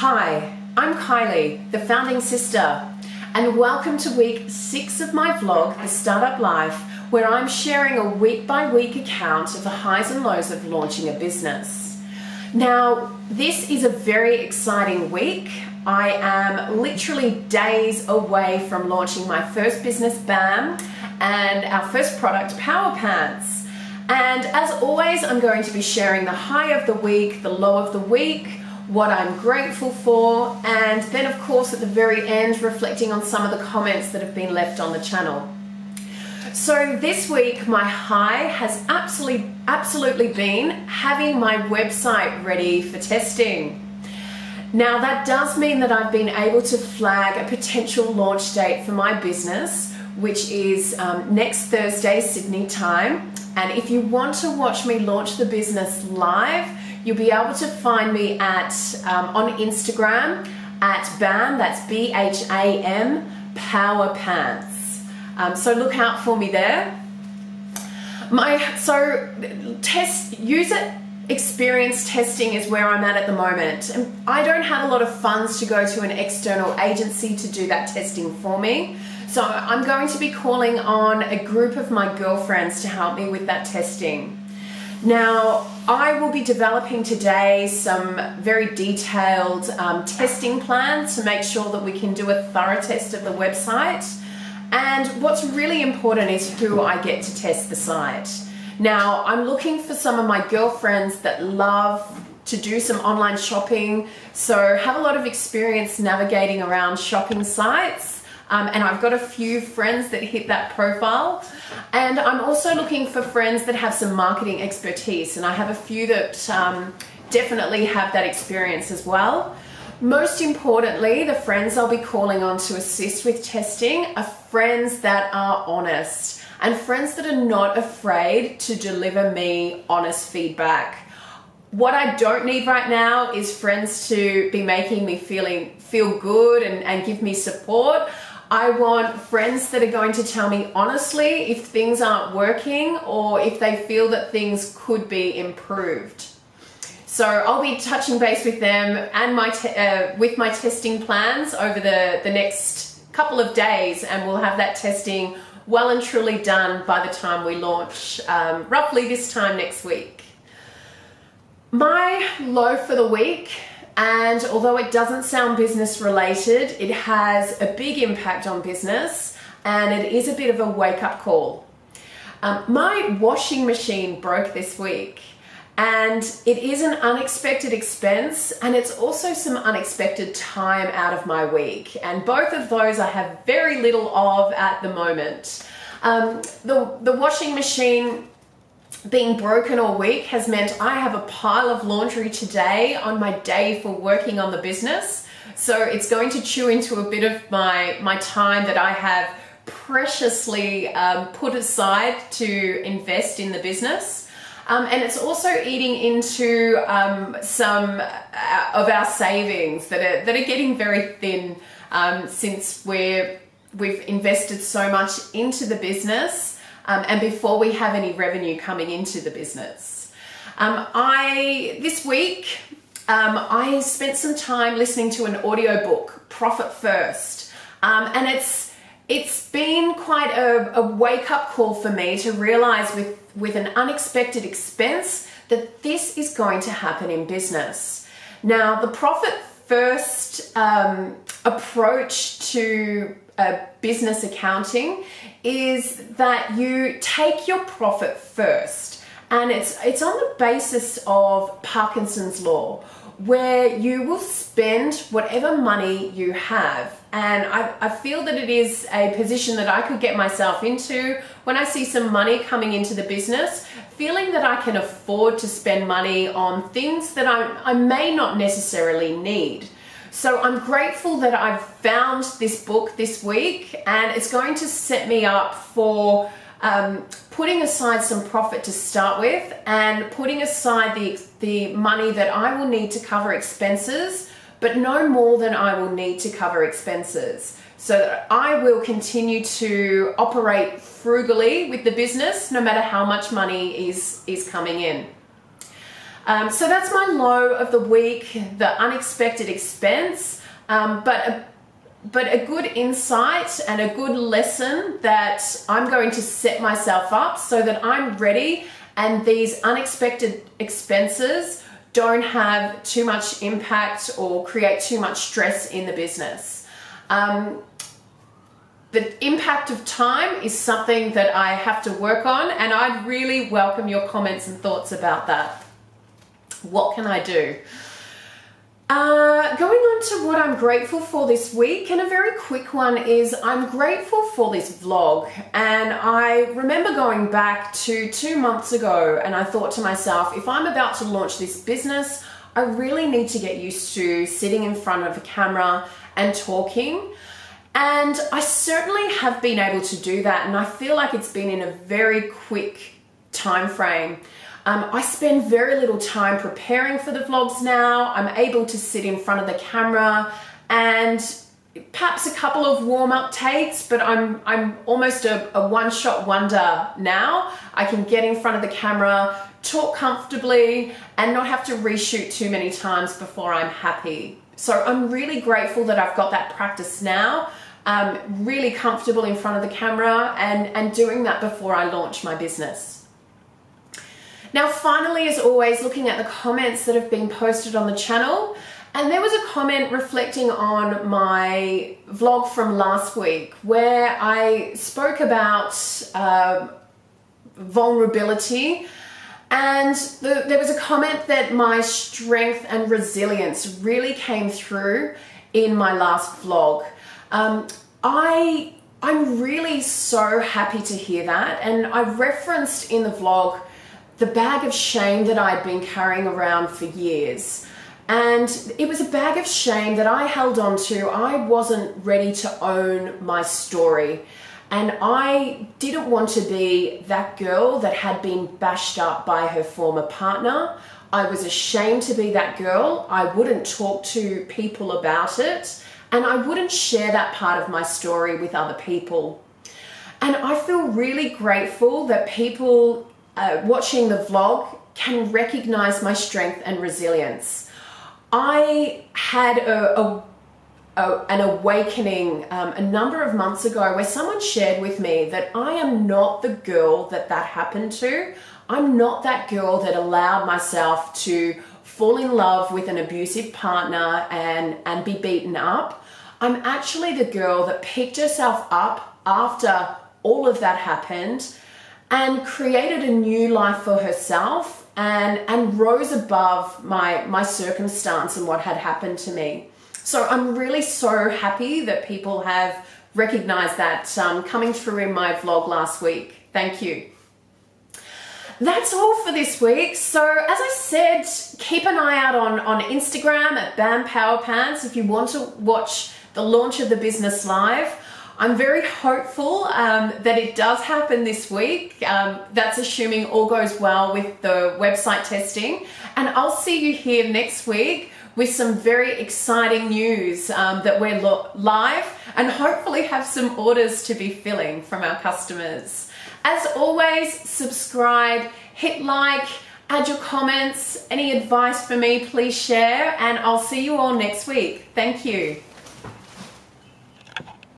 Hi, I'm Kylie, the founding sister, and welcome to week 6 of my vlog, The Startup Life, where I'm sharing a week-by-week account of the highs and lows of launching a business. Now, this is a very exciting week. I am literally days away from launching my first business, BAM, and our first product, Power Pants. And as always, I'm going to be sharing the high of the week, the low of the week, what I'm grateful for, and then of course at the very end reflecting on some of the comments that have been left on the channel. So this week my high has absolutely been having my website ready for testing. Now that does mean that I've been able to flag a potential launch date for my business, which is next Thursday Sydney time. And if you want to watch me launch the business live, you'll be able to find me at on Instagram at BAM, that's B-H-A-M, Power Pants. So look out for me there. User experience testing is where I'm at the moment. And I don't have a lot of funds to go to an external agency to do that testing for me. So I'm going to be calling on a group of my girlfriends to help me with that testing. Now, I will be developing today some very detailed testing plans to make sure that we can do a thorough test of the website. And what's really important is who I get to test the site. Now, I'm looking for some of my girlfriends that love to do some online shopping, so have a lot of experience navigating around shopping sites. And I've got a few friends that hit that profile. And I'm also looking for friends that have some marketing expertise, and I have a few that definitely have that experience as well. Most importantly, the friends I'll be calling on to assist with testing are friends that are honest and friends that are not afraid to deliver me honest feedback. What I don't need right now is friends to be making me feel good and give me support. I want friends that are going to tell me honestly if things aren't working or if they feel that things could be improved. So I'll be touching base with them and with my testing plans over the next couple of days, and we'll have that testing well and truly done by the time we launch, roughly this time next week. My low for the week, and although it doesn't sound business related, it has a big impact on business, and it is a bit of a wake-up call. My washing machine broke this week, and it is an unexpected expense, and it's also some unexpected time out of my week, and both of those I have very little of at the moment. The washing machine being broken all week has meant I have a pile of laundry today on my day for working on the business. So it's going to chew into a bit of my time that I have preciously put aside to invest in the business. And it's also eating into some of our savings that are getting very thin since we've invested so much into the business. And before we have any revenue coming into the business. This week, I spent some time listening to an audiobook, Profit First. And it's been quite a wake-up call for me to realize with an unexpected expense that this is going to happen in business. Now, the Profit First approach to business accounting is that you take your profit first, and it's on the basis of Parkinson's law, where you will spend whatever money you have. And I feel that it is a position that I could get myself into when I see some money coming into the business, feeling that I can afford to spend money on things that I may not necessarily need. So I'm grateful that I've found this book this week, and it's going to set me up for putting aside some profit to start with, and putting aside the money that I will need to cover expenses, but no more than I will need to cover expenses. So that I will continue to operate frugally with the business, no matter how much money is coming in. So that's my low of the week, the unexpected expense, but a good insight and a good lesson that I'm going to set myself up so that I'm ready and these unexpected expenses don't have too much impact or create too much stress in the business. The impact of time is something that I have to work on, and I'd really welcome your comments and thoughts about that. What can I do? Going on to what I'm grateful for this week, and a very quick one is I'm grateful for this vlog. And I remember going back to 2 months ago, and I thought to myself, if I'm about to launch this business, I really need to get used to sitting in front of a camera and talking. And I certainly have been able to do that, and I feel like it's been in a very quick time frame. I spend very little time preparing for the vlogs now. I'm able to sit in front of the camera and perhaps a couple of warm-up takes, but I'm almost a one-shot wonder now. I can get in front of the camera, talk comfortably, and not have to reshoot too many times before I'm happy. So I'm really grateful that I've got that practice now. Really comfortable in front of the camera and doing that before I launch my business. Now, finally, as always, looking at the comments that have been posted on the channel, and there was a comment reflecting on my vlog from last week where I spoke about vulnerability, and there was a comment that my strength and resilience really came through in my last vlog. I'm really so happy to hear that, and I referenced in the vlog the bag of shame that I'd been carrying around for years. And it was a bag of shame that I held on to. I wasn't ready to own my story. And I didn't want to be that girl that had been bashed up by her former partner. I was ashamed to be that girl. I wouldn't talk to people about it. And I wouldn't share that part of my story with other people. And I feel really grateful that people watching the vlog can recognize my strength and resilience. I had an awakening a number of months ago where someone shared with me that I am not the girl that happened to. I'm not that girl that allowed myself to fall in love with an abusive partner and be beaten up. I'm actually the girl that picked herself up after all of that happened and created a new life for herself and rose above my circumstance and what had happened to me. So I'm really so happy that people have recognized that coming through in my vlog last week. Thank you. That's all for this week. So as I said, keep an eye out on Instagram at BAM Power Pants if you want to watch the launch of the business live. I'm very hopeful that it does happen this week. That's assuming all goes well with the website testing. And I'll see you here next week with some very exciting news that we're live and hopefully have some orders to be filling from our customers. As always, subscribe, hit like, add your comments, any advice for me, please share, and I'll see you all next week. Thank you.